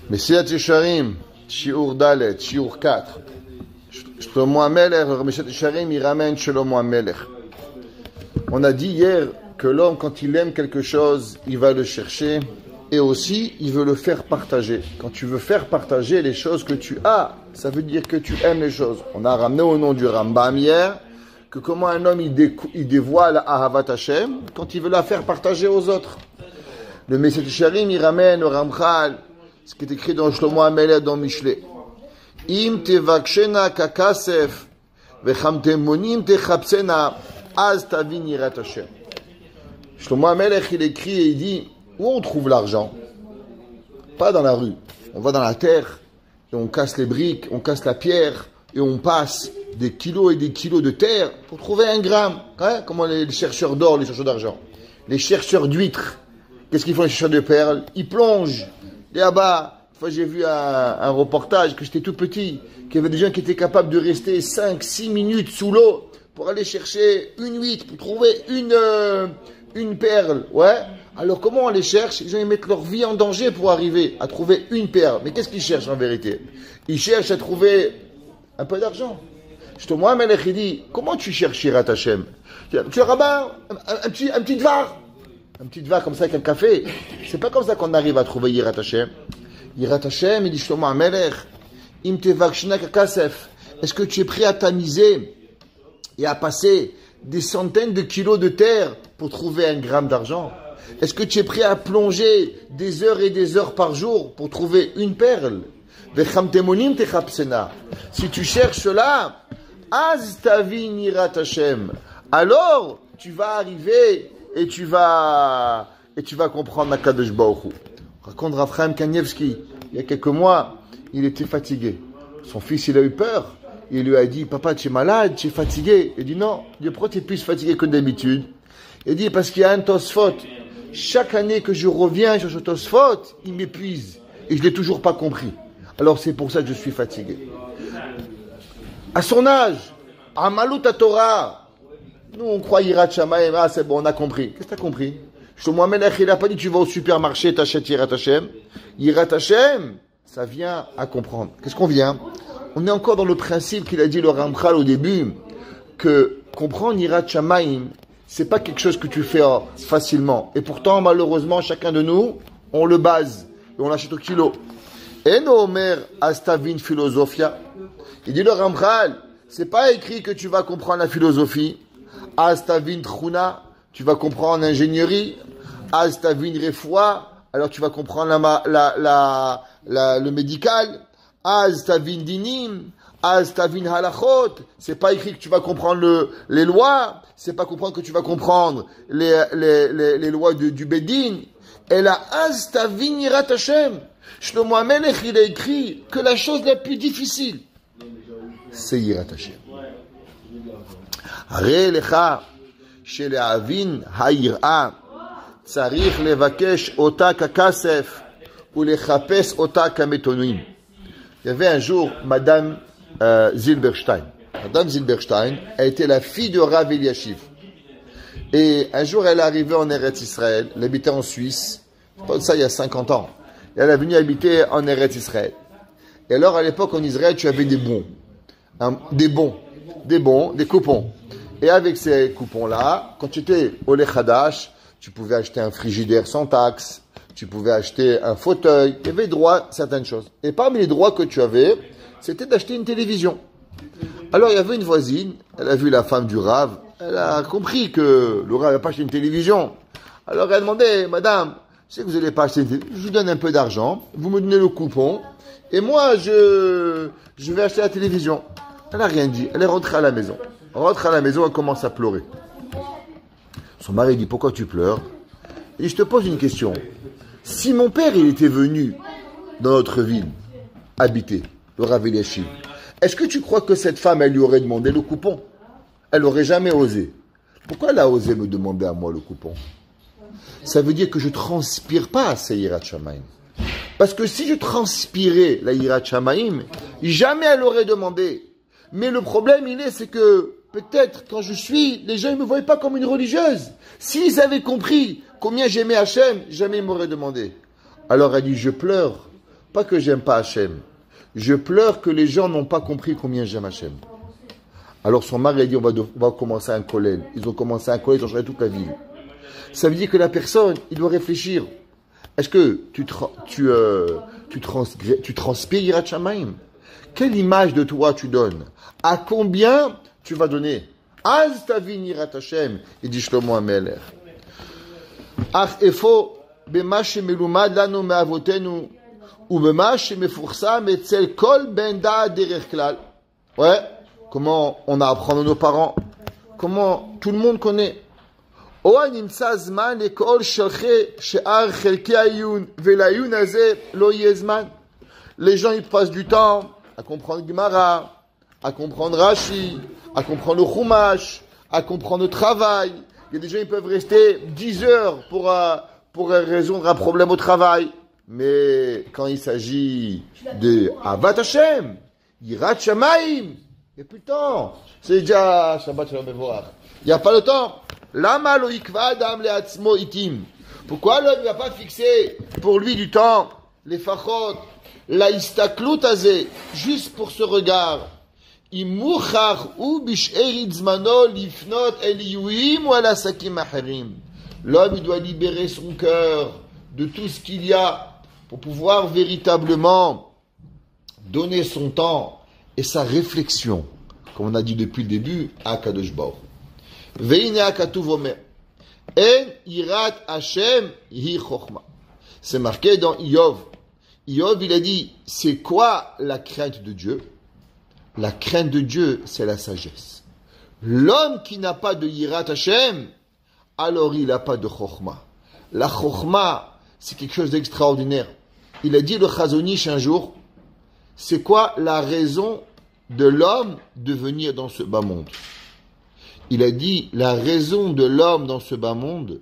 Messilat Yesharim, Shiur Dalet, Shiur 4. Shlomo HaMelech, le Messilat Yesharim, il ramène Shlomo HaMelech. On a dit hier que l'homme, quand il aime quelque chose, il va le chercher et aussi, il veut le faire partager. Quand tu veux faire partager les choses que tu as, ça veut dire que tu aimes les choses. On a ramené au nom du Rambam hier que comment un homme il dévoile Ahavat Hashem quand il veut la faire partager aux autres. Le Messilat Yesharim, il ramène au Ramchal ce qui est écrit dans Shlomo HaMelech dans Mishlei. Im tevakshena kakasef vechamtemonim techapsena az tavin yirat Hashem. Shlomo HaMelech, il écrit et il dit où on trouve l'argent? Pas dans la rue. On va dans la terre et on casse les briques, on casse la pierre et on passe des kilos et des kilos de terre pour trouver un gramme. Hein? Comment les chercheurs d'or, les chercheurs d'argent, les chercheurs d'huîtres, qu'est-ce qu'ils font les chercheurs de perles? Ils plongent. Et là-bas, une fois j'ai vu un reportage que j'étais tout petit, qu'il y avait des gens qui étaient capables de rester 5-6 minutes sous l'eau pour aller chercher une huître, pour trouver une perle. Ouais. Alors comment on les cherche? Les gens ils mettent leur vie en danger pour arriver à trouver une perle. Mais qu'est-ce qu'ils cherchent en vérité? Ils cherchent à trouver un peu d'argent. Shlomo HaMelech il dit, comment tu cherches Yirat Hashem? Tu es rabbin, un petit dvar. Un petit dvar comme ça avec un café. C'est pas comme ça qu'on arrive à trouver Yirat Hashem. Yirat Hashem, il dit Shlomo HaMelech, im tevakshena kakasef. Est-ce que tu es prêt à tamiser et à passer des centaines de kilos de terre pour trouver un gramme d'argent? Est-ce que tu es prêt à plonger des heures et des heures par jour pour trouver une perle? Vechamtemonim techapsena. Si tu cherches cela, az tavin yirat Hashem. Alors, tu vas arriver et tu vas comprendre Akadosh Baruch Hu. Raconte Rav Chaim Kanievski, il y a quelques mois, il était fatigué. Son fils, il a eu peur. Il lui a dit, papa, tu es malade, tu es fatigué. Il dit, non. Il dit, pourquoi tu es plus fatigué que d'habitude? Il dit, parce qu'il y a un Tosfot. Chaque année que je reviens sur ce Tosfot, il m'épuise. Et je ne l'ai toujours pas compris. Alors c'est pour ça que je suis fatigué. À son âge, Amalut Torah, nous on croit Yirat Shamayim, ah c'est bon, on a compris. Qu'est-ce que tu as compris? Shlomo HaMelech, il n'a pas dit tu vas au supermarché, t'achètes Yirat Hashem. Yirat Hashem, ça vient à comprendre. Qu'est-ce qu'on vient? On est encore dans le principe qu'il a dit le Ramchal au début, que comprendre Yirat Shamayim, c'est pas quelque chose que tu fais facilement. Et pourtant, malheureusement, chacun de nous, on le base et on l'achète au kilo. Et no Omer Astavin Philosophia. Il dit le Ramchal, c'est pas écrit que tu vas comprendre la philosophie. Astavin Truna, tu vas comprendre l'ingénierie. Astavin Refoua, alors tu vas comprendre le médical. Astavin Dinim. Astavin halachot, c'est pas écrit que tu vas comprendre les lois, c'est pas comprendre que tu vas comprendre les lois du Bedin. Et là, Astavin Yirat Hashem. Shlomo HaMelech, il a écrit que la chose la plus difficile, c'est Yirat Hashem. Hare lecha, shele'avin ha'yir'a, tzarich levakesh ota kakasef, ou lechapes ota kametonim. Il y avait un jour, Madame Zilberstein. Madame Zilberstein a été la fille de Rav Eliashiv. Et un jour, elle est arrivée en Eretz Israël. Elle habitait en Suisse. Pas de ça, il y a 50 ans. Et elle est venue habiter en Eretz Israël. Et alors, à l'époque, en Israël, tu avais des bons. Des coupons. Et avec ces coupons-là, quand tu étais au Lechadash, tu pouvais acheter un frigidaire sans taxe. Tu pouvais acheter un fauteuil. Il y avait droit à certaines choses. Et parmi les droits que tu avais, c'était d'acheter une télévision. Alors, il y avait une voisine, elle a vu la femme du Rav, elle a compris que le Rav n'a pas acheté une télévision. Alors, elle a demandé, madame, je sais que vous n'allez pas acheter une télévision, je vous donne un peu d'argent, vous me donnez le coupon, et moi, je vais acheter la télévision. Elle n'a rien dit, elle est rentrée à la maison. Elle rentre à la maison, elle commence à pleurer. Son mari dit, pourquoi tu pleures? Et je te pose une question. Si mon père, il était venu dans notre ville, habiter, le Rav Eliashiv, est-ce que tu crois que cette femme, elle lui aurait demandé le coupon? Elle n'aurait jamais osé. Pourquoi elle a osé me demander à moi le coupon? Ça veut dire que je ne transpire pas assez Yirat Shamayim. Parce que si je transpirais la Yirat Shamayim, jamais elle aurait demandé. Mais le problème, c'est que peut-être quand je suis, les gens ne me voyaient pas comme une religieuse. S'ils avaient compris combien j'aimais Hachem, jamais ils m'auraient demandé. Alors elle dit, je pleure pas que j'aime pas Hachem. Je pleure que les gens n'ont pas compris combien j'aime Hachem. Alors son mari a dit, on va commencer un kollel. Ils ont commencé un kollel, ils ont changé toute la ville. Ça veut dire que la personne, il doit réfléchir. Est-ce que tu transpires Yirat Shamayim? Quelle image de toi tu donnes? À combien tu vas donner? Az tavin Yirat Hashem, il dit Shlomo HaMelech. Ach efo bema shemelumad lanu me'avotenu ubema shemefursam etzel kol ben da'at derech klal. Ouais, comment on a appris de nos parents? Comment tout le monde connaît? Oa nimtza zman lekol shalche she'ar chelkei ayun velayun hazeh lo yeh zman. Les gens ils passent du temps à comprendre Gemara, à comprendre Rashi, à comprendre le Chumash, à comprendre le travail. Il y a des gens qui peuvent rester 10 heures pour résoudre un problème au travail. Mais quand il s'agit de Avat Hashem, Yirat Shamayim, il n'y a plus le temps. C'est déjà Shabbat Shalom Mevorach. Il n'y a pas le temps. Lama lo yikva adam le'atzmo itim. Pourquoi l'homme ne va pas fixer pour lui du temps, les fachot, la istaklut azeh, juste pour ce regard? Imuchach ou bish'erit zmano lifnot el yuim ou al asakim acherim. L'homme, il doit libérer son cœur de tout ce qu'il y a pour pouvoir véritablement donner son temps et sa réflexion, comme on a dit depuis le début, à Kadosh Baruch. Veine akatuv omer, en yirat Hashem hi chokhma. C'est marqué dans Iyov. Iyov, il a dit, c'est quoi la crainte de Dieu? La crainte de Dieu, c'est la sagesse. L'homme qui n'a pas de yirat Hashem, alors il n'a pas de chokhma. La chokhma, c'est quelque chose d'extraordinaire. Il a dit le Chazon Ish un jour, c'est quoi la raison de l'homme de venir dans ce bas monde? Il a dit, la raison de l'homme dans ce bas monde,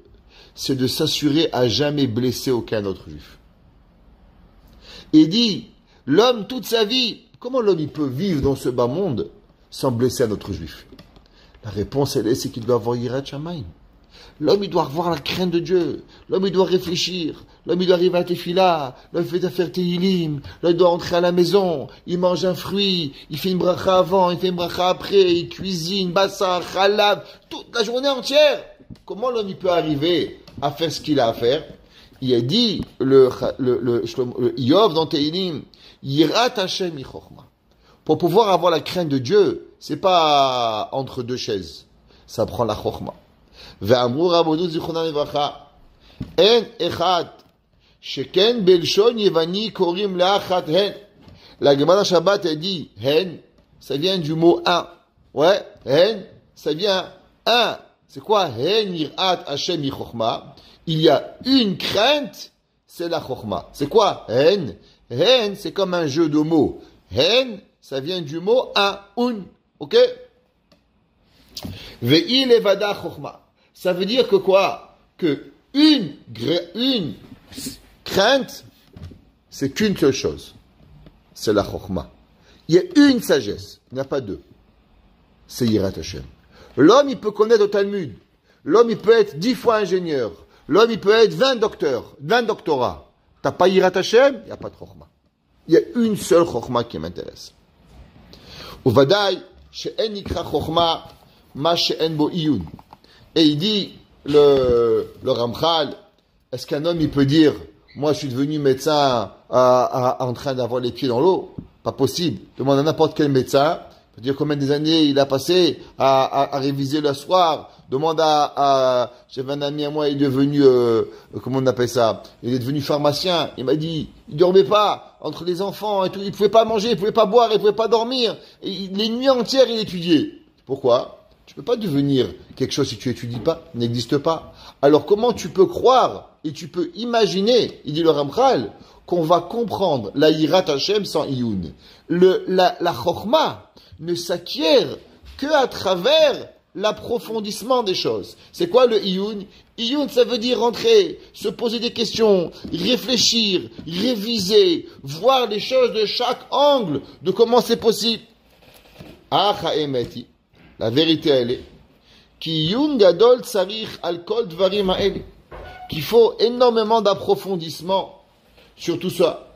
c'est de s'assurer à jamais blesser aucun autre juif. Il dit, l'homme toute sa vie, comment l'homme il peut vivre dans ce bas monde sans blesser un autre juif? La réponse elle est, c'est qu'il doit avoir Yirat Shamayim. L'homme il doit avoir la crainte de Dieu. L'homme il doit réfléchir. L'homme il doit arriver à Tefila. L'homme il fait faire Tehilim. L'homme il doit rentrer à la maison. Il mange un fruit. Il fait une bracha avant. Il fait une bracha après. Il cuisine, bassar, khalab. Toute la journée entière. Comment l'homme il peut arriver à faire ce qu'il a à faire? Il a dit, le Iyov dans Tehilim, Yirat Hashem mi chokhma. Pour pouvoir avoir la crainte de Dieu, c'est pas entre deux chaises. Ça prend la chokhma. ואמרו רבנו זיכרונם לברכה, אין אחד שכן בלשון יווני קוראים לאחת הן. La Gemara Shabbat a dit hen, ça vient du mot un. Ouais, hen, ça vient un. C'est quoi hen yirat Hashem yichochma? Il y a une crainte, c'est la chochma. C'est quoi hen? Hen, c'est comme un jeu de mots. Hen, ça vient du mot un, un. Ok? Ve'i levada chochma. Ça veut dire que quoi? Que une crainte, c'est qu'une seule chose. C'est la chokhmah. Il y a une sagesse. Il n'y a pas deux. C'est Yirat Hashem. L'homme, il peut connaître le Talmud. L'homme, il peut être 10 fois ingénieur. L'homme, il peut être 20 docteurs, 20 doctorats. T'as pas Yirat Hashem, il n'y a pas de chokhmah. Il y a une seule chokhmah qui m'intéresse. Uvadai, she'en nikra chokhmah, ma she'en bo iyun. Et il dit, le Ramchal, est-ce qu'un homme, il peut dire, moi, je suis devenu médecin en train d'avoir les pieds dans l'eau? Pas possible. Demande à n'importe quel médecin. Il peut dire combien des années il a passé à réviser le soir. Demande j'avais un ami à moi, il est devenu, comment on appelle ça? Il est devenu pharmacien. Il m'a dit, il dormait pas entre les enfants et tout. Il pouvait pas manger, il pouvait pas boire, il pouvait pas dormir. Et les nuits entières, il étudiait. Pourquoi? Tu peux pas devenir quelque chose si tu étudies pas, n'existe pas. Alors comment tu peux croire et tu peux imaginer, il dit le Ramchal, qu'on va comprendre la Yirat Hashem sans Iyun. La Chokhmah ne s'acquiert que à travers l'approfondissement des choses. C'est quoi le Iyun? Iyun, ça veut dire rentrer, se poser des questions, réfléchir, réviser, voir les choses de chaque angle, de comment c'est possible. Ah, Ha'emeti. La vérité, elle est qu'il faut énormément d'approfondissement sur tout ça.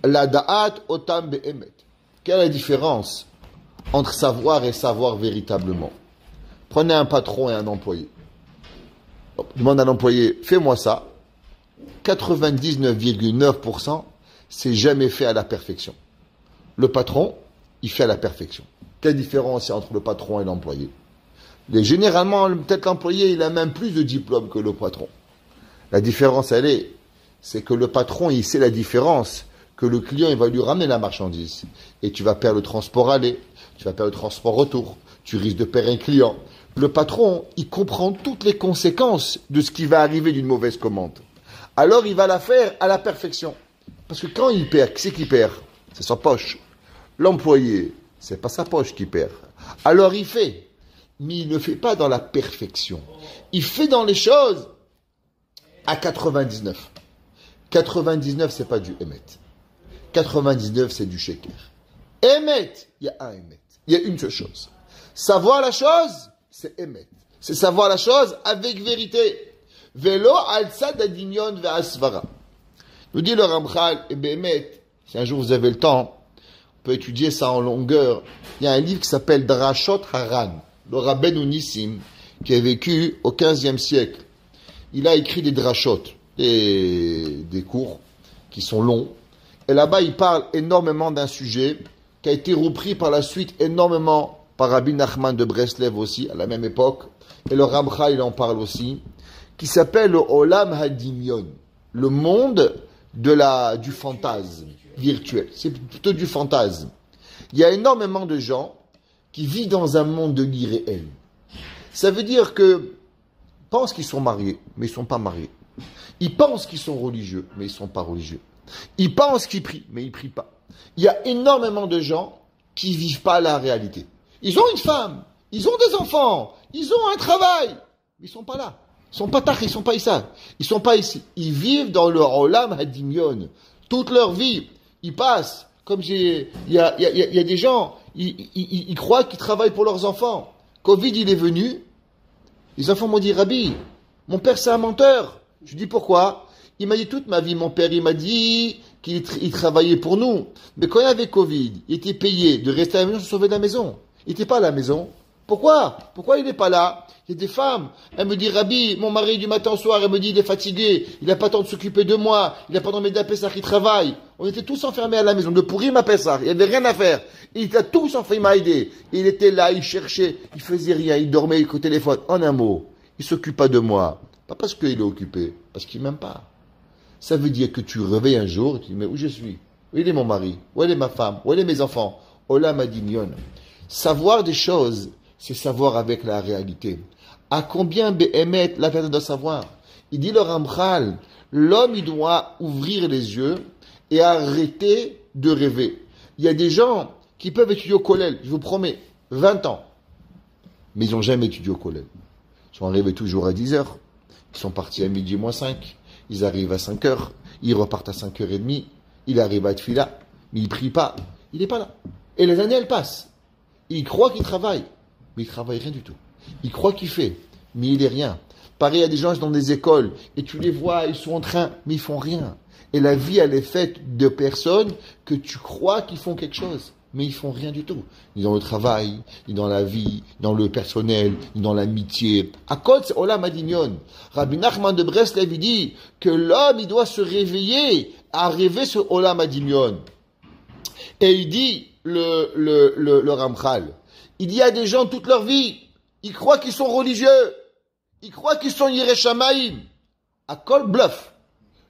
La da'at otam be'emet. Quelle est la différence entre savoir et savoir véritablement? Prenez un patron et un employé. Demande à l'employé, fais-moi ça. 99,9%, c'est jamais fait à la perfection. Le patron, il fait à la perfection. Quelle différence il y a entre le patron et l'employé? Généralement, peut-être l'employé, il a même plus de diplôme que le patron. La différence, c'est que le patron, il sait la différence, que le client, il va lui ramener la marchandise. Et tu vas perdre le transport aller, tu vas perdre le transport retour, tu risques de perdre un client. Le patron, il comprend toutes les conséquences de ce qui va arriver d'une mauvaise commande. Alors, il va la faire à la perfection. Parce que quand il perd, qui c'est qui perd? C'est sa poche. L'employé, c'est pas sa poche qui perd. Alors, il fait. Mais il ne fait pas dans la perfection. Il fait dans les choses à 99. 99, c'est pas du Emet. 99, c'est du Sheker. Emet, il y a un Emet. Il y a une seule chose. Savoir la chose, c'est Emet. C'est savoir la chose avec vérité. Velo al-sad adinyon ve'asvara. Nous dit le Ramchal, et Behemet, si un jour vous avez le temps, on peut étudier ça en longueur. Il y a un livre qui s'appelle Drashot Haran, le Rabbeinu Nissim, qui a vécu au XVe siècle. Il a écrit des drashot, des cours qui sont longs. Et là-bas, il parle énormément d'un sujet qui a été repris par la suite énormément par Rabbi Nachman de Breslev aussi, à la même époque. Et le Ramchal, il en parle aussi, qui s'appelle le Olam Hadimyon, le monde du fantasme virtuel. C'est plutôt du fantasme. Il y a énormément de gens qui vivent dans un monde de l'irréel. Ça veut dire que pensent qu'ils sont mariés, mais ils ne sont pas mariés. Ils pensent qu'ils sont religieux, mais ils ne sont pas religieux. Ils pensent qu'ils prient, mais ils ne prient pas. Il y a énormément de gens qui ne vivent pas la réalité. Ils ont une femme, ils ont des enfants, ils ont un travail, mais ils ne sont pas là. Ils ne sont pas tach, ils ne sont pas ici. Ils ne sont pas ici. Ils vivent dans leur olam hadimyon. Toute leur vie, ils passent, comme il y a des gens, ils croient qu'ils travaillent pour leurs enfants. Covid, il est venu, les enfants m'ont dit, Rabbi, mon père c'est un menteur. Je lui dis pourquoi? Il m'a dit toute ma vie, mon père, il m'a dit qu'il travaillait pour nous. Mais quand il y avait Covid, il était payé de rester à la maison, se sauver de la maison. Il n'était pas à la maison. Pourquoi? Pourquoi il n'est pas là? Il y a des femmes. Elle me dit, Rabbi, mon mari du matin au soir, elle me dit, il est fatigué, il n'a pas le temps de s'occuper de moi, il n'a pas le temps de m'aider à Pessah, il travaille. On était tous enfermés à la maison, de pourrir ma Pessah, il n'y avait rien à faire. Il a tous enfermés, il m'a aidé. Il était là, il cherchait, il faisait rien, il dormait au téléphone. En un mot, il ne s'occupe pas de moi. Pas parce qu'il est occupé, parce qu'il ne m'aime pas. Ça veut dire que tu réveilles un jour et tu dis, mais où je suis? Où est mon mari? Où est ma femme? Où est mes enfants? Olam Hadimyon. Savoir des choses, c'est savoir avec la réalité. À combien Behemet la personne doit savoir? Il dit le Ramchal, l'homme il doit ouvrir les yeux et arrêter de rêver. Il y a des gens qui peuvent étudier au collège, je vous promets, 20 ans, mais ils n'ont jamais étudié au collège. Ils sont arrivés toujours à 10 heures, ils sont partis à midi moins 5, ils arrivent à 5 heures, ils repartent à 5h30, il arrive à Tfila, mais il ne prie pas, il n'est pas là. Et les années elles passent. Il croit qu'il travaille, mais il ne travaille rien du tout. Il croit qu'il fait, mais il n'est rien. Pareil, il y a des gens dans des écoles, et tu les vois, ils sont en train, mais ils font rien. Et la vie, elle est faite de personnes que tu crois qu'ils font quelque chose, mais ils font rien du tout. Ni dans le travail, ni dans la vie, ni dans le personnel, ni dans l'amitié. À cause, c'est Olam Hadimyon. Rabbi Nachman de Breslev, il dit que l'homme, il doit se réveiller à rêver sur Olam Hadimyon. Et il dit, le Ramchal, il dit à des gens toute leur vie, ils croient qu'ils sont religieux, ils croient qu'ils sont Yireh Shamayim. À col bluff.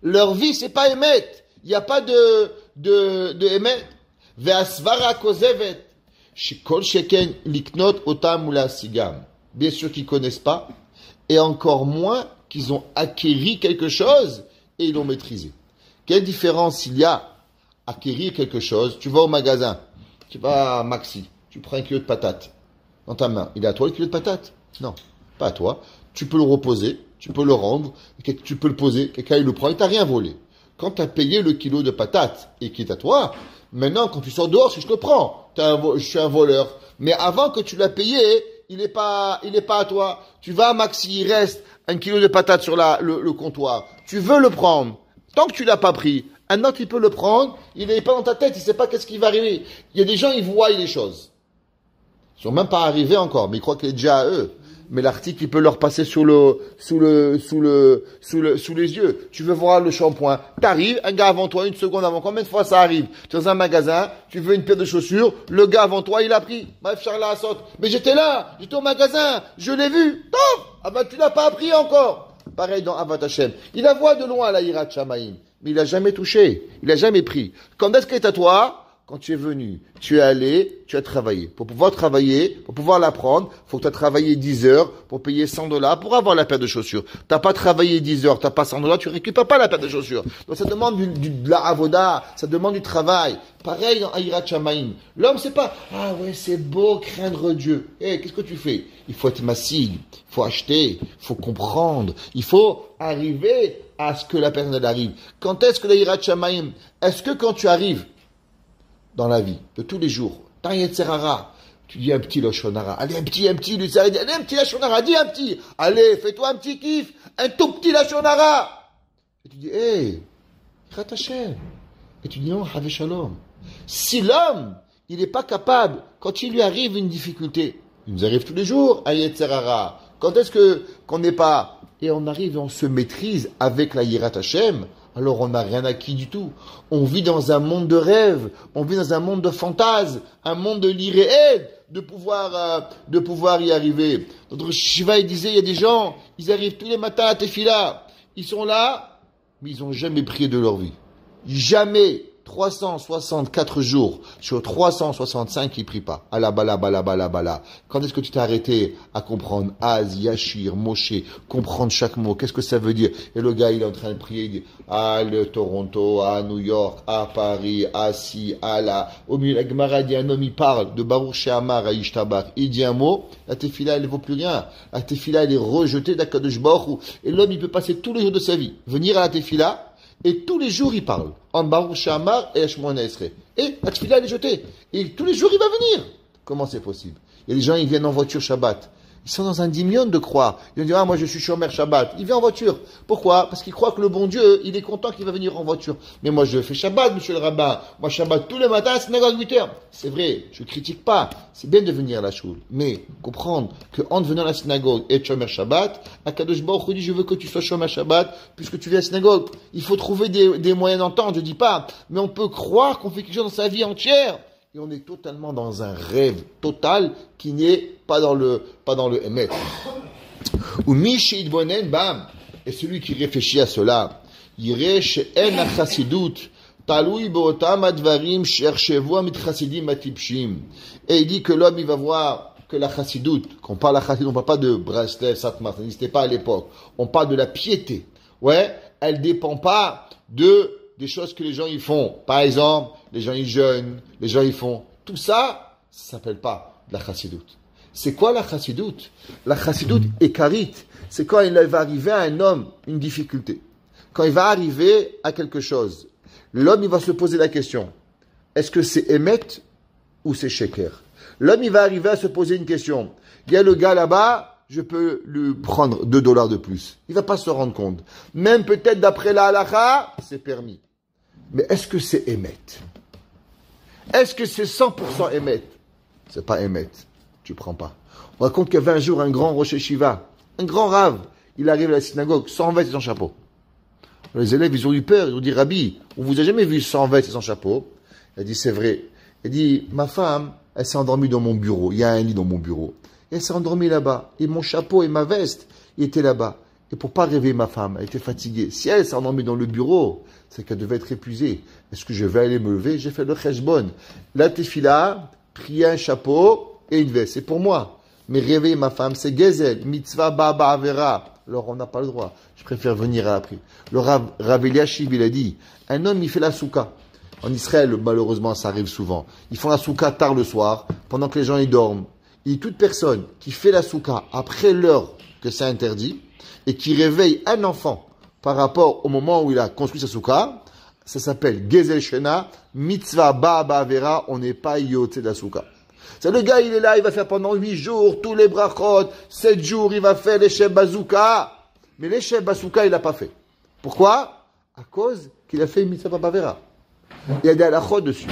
Leur vie, c'est pas Emet. Il n'y a pas de Emet. Ve'asvara kozevet. Shikol sheken liknot otam ula sigam. Bien sûr qu'ils connaissent pas. Et encore moins qu'ils ont acquéri quelque chose et ils l'ont maîtrisé. Quelle différence il y a acquérir quelque chose? Tu vas au magasin. Tu vas à Maxi. Tu prends un kilo de patates dans ta main. Il est à toi le kilo de patates? Non, pas à toi. Tu peux le reposer, tu peux le rendre, tu peux le poser, quelqu'un il le prend et t'as rien volé. Quand tu as payé le kilo de patates et qui est à toi, maintenant quand tu sors dehors, si je te prends, je suis un voleur. Mais avant que tu l'as payé, il est pas à toi. Tu vas à Maxi, il reste un kilo de patates sur le comptoir. Tu veux le prendre. Tant que tu l'as pas pris, Un autre, il peut le prendre, il n'est pas dans ta tête, il ne sait pas qu'est-ce qui va arriver. Il y a des gens, ils voient les choses. Ils sont même pas arrivés encore, mais ils croient qu'il est déjà à eux. Mais l'article, il peut leur passer sous les yeux. Tu veux voir le shampoing. T'arrives, un gars avant toi, une seconde avant. Combien de fois ça arrive? Tu es dans un magasin, tu veux une paire de chaussures, le gars avant toi, il a pris. Bref, Charles saute. Mais j'étais là, j'étais au magasin, je l'ai vu. Top! Ah ben, tu l'as pas appris encore. Pareil dans Avat Hashem. Il la voit de loin, la Yirat Shamayim. Mais il a jamais touché. Il a jamais pris. Quand est-ce qu'elle est à toi? Quand tu es venu, tu es allé, tu as travaillé. Pour pouvoir travailler, pour pouvoir l'apprendre, faut que tu aies travaillé 10 heures pour payer $100 pour avoir la paire de chaussures. T'as pas travaillé 10 heures, t'as pas $100, tu récupères pas la paire de chaussures. Donc ça demande de la avoda, ça demande du travail. Pareil dans Ayirat Shamayim. L'homme, c'est pas, ah ouais, c'est beau craindre Dieu. Qu'est-ce que tu fais? Il faut être massif, il faut acheter, il faut comprendre, il faut arriver à ce que la personne arrive. Quand est-ce que l'Ayirat Shamayim? Est-ce que quand tu arrives dans la vie, de tous les jours, t'as un Yetzerara, tu dis un petit Lashonara, allez un petit, lui ça dit, allez un petit Lashonara, dis un petit, allez, fais-toi un petit kiff, un tout petit Lashonara. Et tu dis, Yirat Hashem. Et tu dis non, Havé Shalom. Si l'homme, il n'est pas capable, quand il lui arrive une difficulté, il nous arrive tous les jours, un Yetzerara, quand est-ce qu'on n'est pas, et on arrive et on se maîtrise avec la Yirat Hashem, alors on n'a rien acquis du tout. On vit dans un monde de rêve, on vit dans un monde de fantasmes, un monde de l'irréel, de pouvoir y arriver. Notre Shiva, il disait, il y a des gens, ils arrivent tous les matins à Tefila, ils sont là, mais ils n'ont jamais prié de leur vie. Jamais 364 jours sur 365, il prie pas. Bala. Quand est-ce que tu t'es arrêté à comprendre Az, Yashir, Moshe, comprendre chaque mot? Qu'est-ce que ça veut dire? Et le gars, il est en train de prier, il dit, le Toronto, à New York, à Paris, à Si, à là. Au milieu, la Gemara dit, un homme, il parle de Baruch She'amar à Ishtabar. Il dit un mot, la tefila, elle ne vaut plus rien. La tefila, elle est rejetée d'Akadosh Baruch Hu. Et l'homme, il peut passer tous les jours de sa vie, venir à la tefila, et tous les jours, il parle. En Baruch She'amar et Hashmona Esrei. Et la tefila, elle est jetée. Et tous les jours, il va venir. Comment c'est possible? Il y a des gens, ils viennent en voiture Shabbat. Ils sont dans un dimion de croire. Ils vont dire, moi je suis Shomer Shabbat. Il vient en voiture. Pourquoi? Parce qu'il croit que le bon Dieu, il est content qu'il va venir en voiture. Mais moi je fais Shabbat, monsieur le rabbin. Moi Shabbat tous les matins à synagogue 8 heures. C'est vrai, je critique pas. C'est bien de venir à la choule. Mais comprendre qu'en venant à la synagogue et Shomer Shabbat, Akadosh Baruch Hu dit, je veux que tu sois Shomer Shabbat puisque tu viens à la synagogue. Il faut trouver des moyens d'entendre, je dis pas. Mais on peut croire qu'on fait quelque chose dans sa vie entière. Et on est totalement dans un rêve total qui n'est pas dans le émet. Ou Mishid Bonen, bam. Et celui qui réfléchit à cela, Yiresh en achasidut, talui bootam advarim cherchevo mit chasidim matipshim. Et il dit que l'homme, il va voir que la chassidut, qu'on parle la chassidut, on parle pas de Breslev, Satmar, ça n'existait pas à l'époque. On parle de la piété. Ouais, elle dépend pas des choses que les gens y font. Par exemple, les gens y jeûnent, les gens y font. Tout ça, ça s'appelle pas de la chassidut. C'est quoi la chassidut? La chassidut est karite. C'est quand il va arriver à un homme une difficulté. Quand il va arriver à quelque chose. L'homme, il va se poser la question. Est-ce que c'est émet ou c'est sheker? L'homme, il va arriver à se poser une question. Il y a le gars là-bas, je peux lui prendre $2 de plus. Il va pas se rendre compte. Même peut-être d'après la halakha, c'est permis. Mais est-ce que c'est émet? Est-ce que c'est 100% émet? C'est pas émet. Tu prends pas. On raconte qu'il y avait un jour un grand Rosh Yeshiva, un grand rave. Il arrive à la synagogue sans veste et sans chapeau. Les élèves, ils ont eu peur. Ils ont dit, Rabbi, on vous a jamais vu sans veste et sans chapeau? Il a dit, c'est vrai. Il a dit, ma femme, elle s'est endormie dans mon bureau. Il y a un lit dans mon bureau. Et elle s'est endormie là-bas. Et mon chapeau et ma veste, ils étaient là-bas. Et pour pas réveiller ma femme, elle était fatiguée. Si elle s'est endormie dans le bureau, c'est qu'elle devait être épuisée. Est-ce que je vais aller me lever? J'ai fait le cheshbon. La tefila, prier un chapeau et une veste. C'est pour moi. Mais réveiller ma femme, c'est gezel, mitzvah baba avera. Alors on n'a pas le droit. Je préfère venir à l'après. Le Rav Eliashiv, il a dit, un homme, il fait la souka. En Israël, malheureusement, ça arrive souvent. Ils font la souka tard le soir, pendant que les gens y dorment. Et toute personne qui fait la souka après l'heure que c'est interdit, et qui réveille un enfant par rapport au moment où il a construit sa souka, ça s'appelle Gezel Shena, Mitzvah Ba'aba Avera, on n'est pas yoté de la souka. C'est le gars, il est là, il va faire pendant 8 jours, tous les brachot, 7 jours, il va faire les chefs bazooka. Mais les chefs bazooka, il n'a pas fait. Pourquoi? À cause qu'il a fait une mitzvah bavera. Il y a des halachot dessus.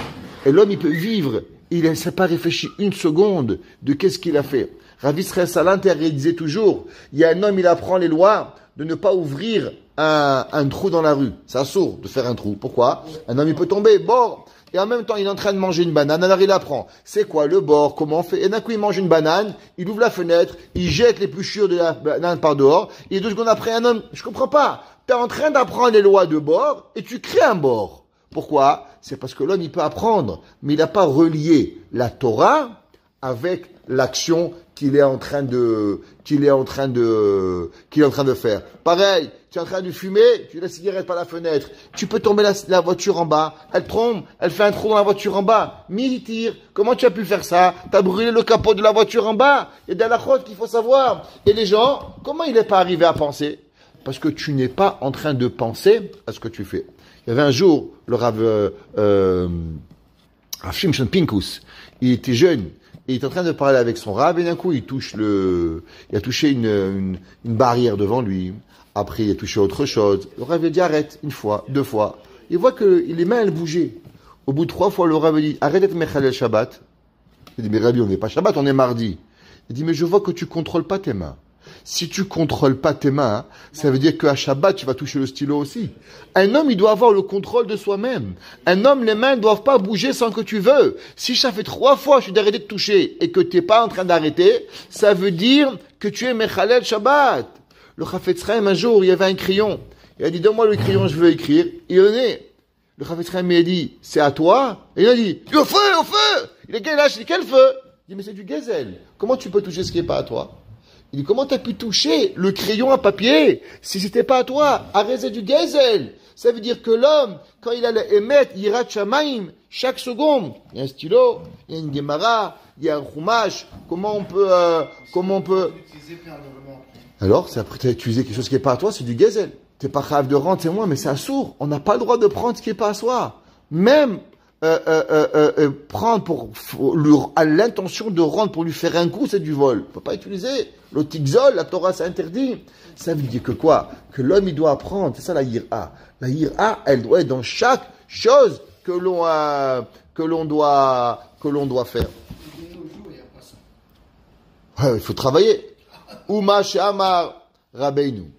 Et l'homme, il peut vivre, il ne s'est pas réfléchi une seconde de qu'est-ce qu'il a fait. Rav Israël Salanter disait toujours, il y a un homme, il apprend les lois de ne pas ouvrir un trou dans la rue. C'est sourd de faire un trou. Pourquoi? Un homme, il peut tomber, bord. Et en même temps, il est en train de manger une banane. Alors il apprend. C'est quoi le bord? Comment on fait? Et d'un coup, il mange une banane. Il ouvre la fenêtre. Il jette l'épluchure de la banane par dehors. Et 2 secondes après, un homme, je comprends pas. Tu es en train d'apprendre les lois de bord et tu crées un bord. Pourquoi? C'est parce que l'homme, il peut apprendre. Mais il n'a pas relié la Torah avec l'action qu'il est en train de faire. Pareil, tu es en train de fumer, tu laisses la cigarette par la fenêtre, tu peux tomber la voiture en bas, elle trompe, elle fait un trou dans la voiture en bas, tire, comment tu as pu faire ça? Tu as brûlé le capot de la voiture en bas, il y a de la halachot qu'il faut savoir. Et les gens, comment il n'est pas arrivé à penser? Parce que tu n'es pas en train de penser à ce que tu fais. Il y avait un jour, le Rav Shimshon Pinkus, il était jeune, et il est en train de parler avec son Rav, et d'un coup, il a touché une barrière devant lui. Après, il a touché autre chose. Le Rav lui a dit, arrête, 1 fois, 2 fois. Il voit que les mains, elles bougeaient. Au bout de 3 fois, le Rav lui dit, arrête d'être Mechalel Shabbat. Il dit, mais Rabbi, on n'est pas Shabbat, on est mardi. Il dit, mais je vois que tu contrôles pas tes mains. Si tu contrôles pas tes mains, ça veut dire qu'à Shabbat, tu vas toucher le stylo aussi. Un homme, il doit avoir le contrôle de soi-même. Un homme, les mains ne doivent pas bouger sans que tu veux. Si ça fait 3 fois que je suis d'arrêter de toucher et que tu n'es pas en train d'arrêter, ça veut dire que tu es Mechalel Shabbat. Le Chafetz Chaim, un jour, il y avait un crayon. Il a dit, donne-moi le crayon, je veux écrire. Il en est. Le Chafetz Chaim lui a dit, c'est à toi? Et il a dit, au feu, au feu! Il a dit, là, je dis, quel feu? Il dit, mais c'est du gazelle. Comment tu peux toucher ce qui n'est pas à toi? Il dit, comment tu as pu toucher le crayon à papier si c'était pas à toi? Arrêtez du gazelle. Ça veut dire que l'homme, quand il allait émettre Yirat Shamayim, chaque seconde, il y a un stylo, il y a une Gemara, il y a un Chumash, comment on peut... Alors, c'est après tu as utilisé quelque chose qui n'est pas à toi, c'est du gazelle. Tu n'es pas capable de rendre, c'est moi, mais c'est un sourd. On n'a pas le droit de prendre ce qui n'est pas à soi. Même prendre à l'intention de rendre pour lui faire un coup, c'est du vol. On ne peut pas utiliser le tigzol, la Torah, c'est interdit. Ça veut dire que quoi? Que l'homme, il doit apprendre. C'est ça la yir'a. La yir'a, elle doit être dans chaque chose que l'on doit faire. Il faut travailler. Uma she'amar Rabbeinu.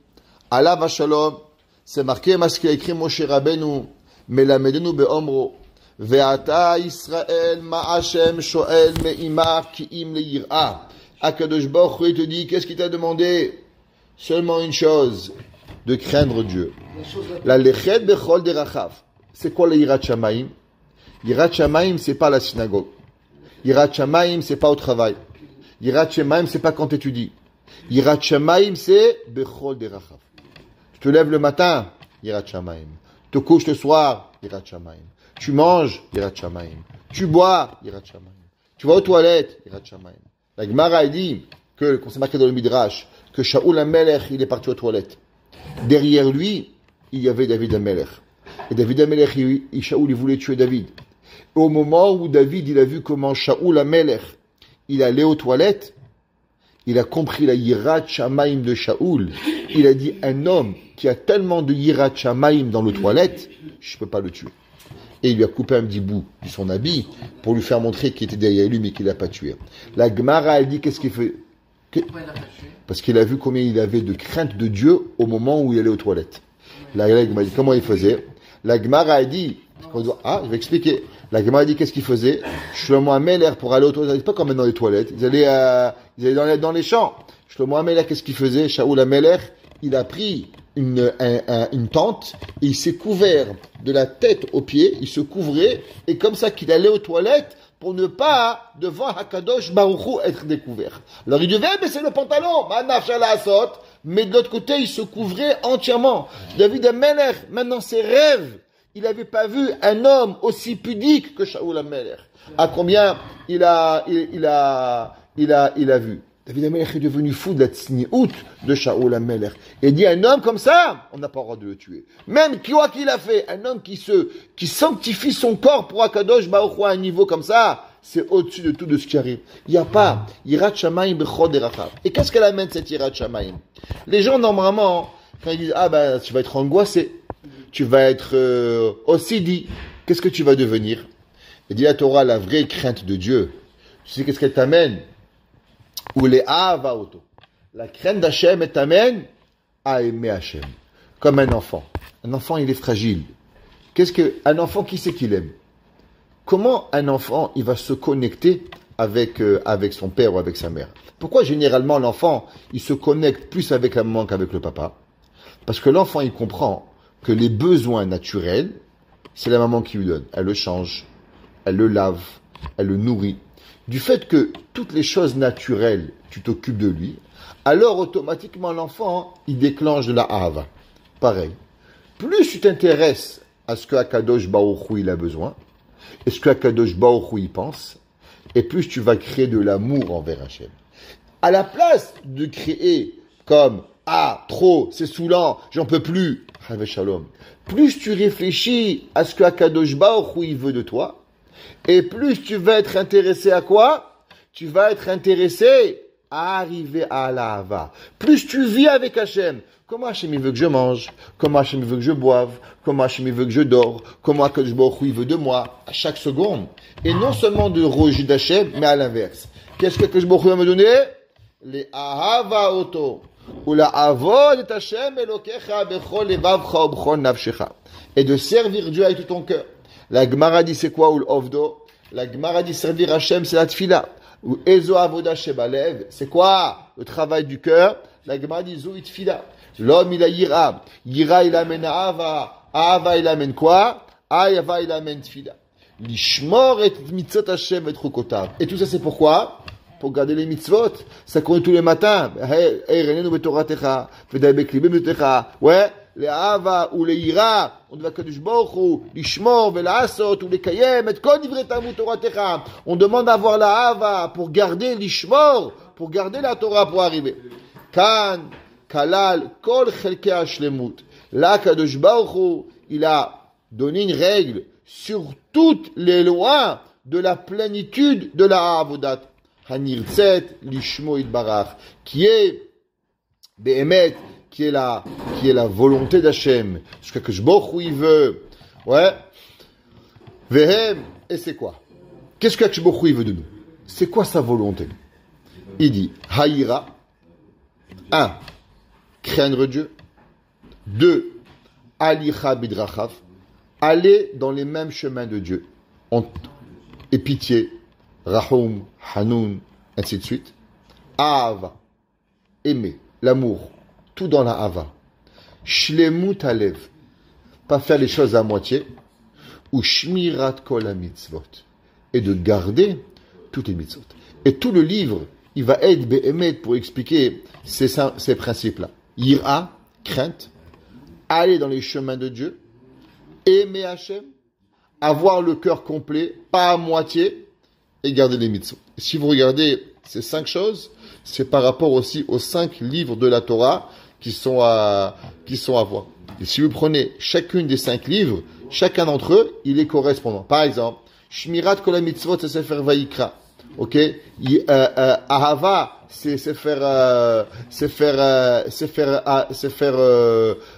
Allah v'shalom. C'est marqué, ce qu'il a écrit Moshe Rabbeinu. Melamedenu be'omro. Ve'ata Israël ma'ashem sho'el me'imar ki'im le'yir'a. Akadosh Baruch Hu te dit, qu'est-ce qu'il t'a demandé? Seulement une chose, de craindre Dieu. La lechet bechol derachav. C'est quoi le Yirat Shamayim? Yirat Shamayim, c'est pas la synagogue. Yirat Shamayim, c'est pas au travail. Yirat Shamayim, c'est pas quand tu étudies. Yirat Shamayim, c'est bechol derachav. Tu te lèves le matin, Yirat Shamayim. Tu te couches le soir, Yirat Shamayim. Tu manges, Yirat Shamayim. Tu bois, Yirat Shamayim. Tu vas aux toilettes, Yirat Shamayim. La Gemara a dit que, qu'on s'est marqué dans le Midrash, que Shaoul HaMelech, il est parti aux toilettes. Derrière lui, il y avait David HaMelech. Et David HaMelech, Shaoul, il voulait tuer David. Et au moment où David, il a vu comment Shaoul HaMelech, il allait aux toilettes, il a compris la Yirat Shamayim de Shaoul. Il a dit, un homme qui a tellement de Yirat Shamayim dans le toilette, je ne peux pas le tuer. Et il lui a coupé un petit bout de son habit pour lui faire montrer qu'il était derrière lui, mais qu'il l'a pas tué. La Gemara, elle dit, qu'est-ce qu'il fait? Parce qu'il a vu combien il avait de crainte de Dieu au moment où il allait aux toilettes. La Gemara dit, comment il faisait? La Gemara a dit, je vais expliquer. La Gemara a dit, qu'est-ce qu'il faisait? Shlomo HaMelech, pour aller aux toilettes, pas comme dans les toilettes, ils allaient dans les champs. Shlomo HaMelech, qu'est-ce qu'il faisait? Shaoul HaMelech, il a pris une tente, et il s'est couvert de la tête aux pieds, il se couvrait, et comme ça qu'il allait aux toilettes, pour ne pas, devant Hakadosh Baruch Hu, être découvert. Alors il devait baisser le pantalon, mais de l'autre côté, il se couvrait entièrement. David HaMelech, maintenant ses rêves, il n'avait pas vu un homme aussi pudique que Shaoul HaMelech. À combien il a vu? David HaMelech est devenu fou de la tsniout de Shaoul HaMelech. Et dit, un homme comme ça, on n'a pas le droit de le tuer. Même quoi qu'il a fait, un homme qui sanctifie son corps pour Akadosh Baruch Hu à un niveau comme ça, c'est au-dessus de tout de ce qui arrive. Il n'y a pas Yirat Shamayim bechol derachav. Et qu'est-ce qu'elle amène cette Yirat Shamayim? Les gens, normalement, quand ils disent, tu vas être angoissé, tu vas être Ossidi. Qu'est-ce que tu vas devenir? Et dit la Torah, la vraie crainte de Dieu. Tu sais qu'est-ce qu'elle t'amène? Ou les Ahava Oto. La crainte d'Hachem, elle t'amène à aimer Hachem. Comme un enfant. Un enfant, il est fragile. Qu'est-ce qu'un enfant, qui sait qu'il aime? Comment un enfant, il va se connecter avec son père ou avec sa mère? Pourquoi généralement l'enfant, il se connecte plus avec la maman qu'avec le papa? Parce que l'enfant, il comprend que les besoins naturels, c'est la maman qui lui donne. Elle le change, elle le lave, elle le nourrit. Du fait que toutes les choses naturelles, tu t'occupes de lui, alors automatiquement l'enfant, il déclenche de la hava. Pareil. Plus tu t'intéresses à ce que Akadosh Baruch Hu il a besoin, et ce que Akadosh Baruch Hu il pense, et plus tu vas créer de l'amour envers Hachem. À la place de créer comme « Ah, trop, c'est saoulant, j'en peux plus », Shalom. Plus tu réfléchis à ce que Akadosh Baruch Hu il veut de toi, et plus tu vas être intéressé à quoi? Tu vas être intéressé à arriver à la Hava. Plus tu vis avec Hachem. Comment Hachem il veut que je mange? Comment Hachem il veut que je boive? Comment Hachem il veut que je dors? Comment Akadosh Baruch Hu il veut de moi? À chaque seconde. Et non seulement de rejet d'Hachem, mais à l'inverse. Qu'est-ce que Akadosh Baruch Hu va me donner? Les Ahava Oto. Ou la Avod et Hachem Elokecha bechol levavcha ubchol nafshecha. Et de servir Dieu avec tout ton cœur. La Gemara dit c'est quoi? Ou l'Ovdo? La Gemara dit servir Hachem, c'est la Tfila. Ou Ezo Avoda Shebalev, c'est quoi le travail du cœur? La Gemara dit Zo Itfila. L'homme il a Yira. Yira il amène Ava. Ava il amène quoi? Ava il amène Tfila. Lishmor et mitzvot Hashem et rukotav. Et tout ça c'est pourquoi? Pour garder les mitzvot. Ça compte tous les matins. Hey, renenu betoratecha. Fedai beklibim betoratecha. Ouais. Les Ava ou les Ira, on doit Kadosh Baruch Hu, l'Ishmor, Velasot, ou les Kayem, et Kol Divrei Talmud Toratecha. On demande d'avoir la Ava pour garder l'Ishmor, pour garder la Torah pour arriver. Kan, Kalal, Kol Chelke Hashlemut. Là, Kadosh Baruch Hu, il a donné une règle sur toutes les lois de la plénitude de la Avodat. Hanirtzet, l'Ishmo Itbarach, qui est Behemet, qui est la volonté d'Hachem, ce que Baruch Hu il veut, ouais, Vehem, et c'est quoi? Qu'est-ce que Baruch Hu il veut de nous? C'est quoi sa volonté? Il dit, Haïra, 1, craindre Dieu, 2, Alicha bidrachav, aller dans les mêmes chemins de Dieu, et pitié, Rahum, Hanoun, ainsi de suite, Ahava, aimer, l'amour, tout dans la Hava. Shlemut alev, pas faire les choses à moitié, ou shmirat kol mitzvot, et de garder toutes les mitzvot. Et tout le livre, il va être behemet pour expliquer ces principes-là. Yira, crainte, aller dans les chemins de Dieu, aimer Hachem, avoir le cœur complet, pas à moitié, et garder les mitzvot. Si vous regardez ces 5 choses, c'est par rapport aussi aux 5 livres de la Torah qui sont à voir. Et si vous prenez chacune des 5 livres, chacun d'entre eux, il est correspondant. Par exemple, Shmirat Kol HaMitzvot, c'est Sefer Vayikra. Ok? Ahava, c'est Sefer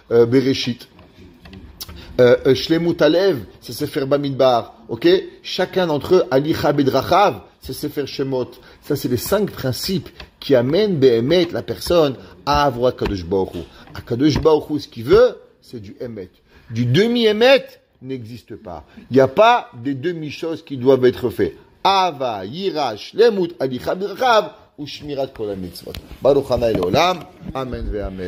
Bereshit. Shlemut Alev, c'est Sefer Bamidbar. Ok? Chacun d'entre eux, Alicha Bedrachav, c'est Sefer Shemot. Ça, c'est les 5 principes qui amènent Behemet, la personne, à avoir Akadosh Baruch Hu. Akadosh Baruch Hu, ce qu'il veut, c'est du Emet. Du demi-Emet n'existe pas. Il n'y a pas des demi-choses qui doivent être faites. Ava, Yira, Shlemut, Alicha Bedrachav, ou Shmirat Kol HaMitzvot. Baruch Hanai Leolam. Amen ve Amen.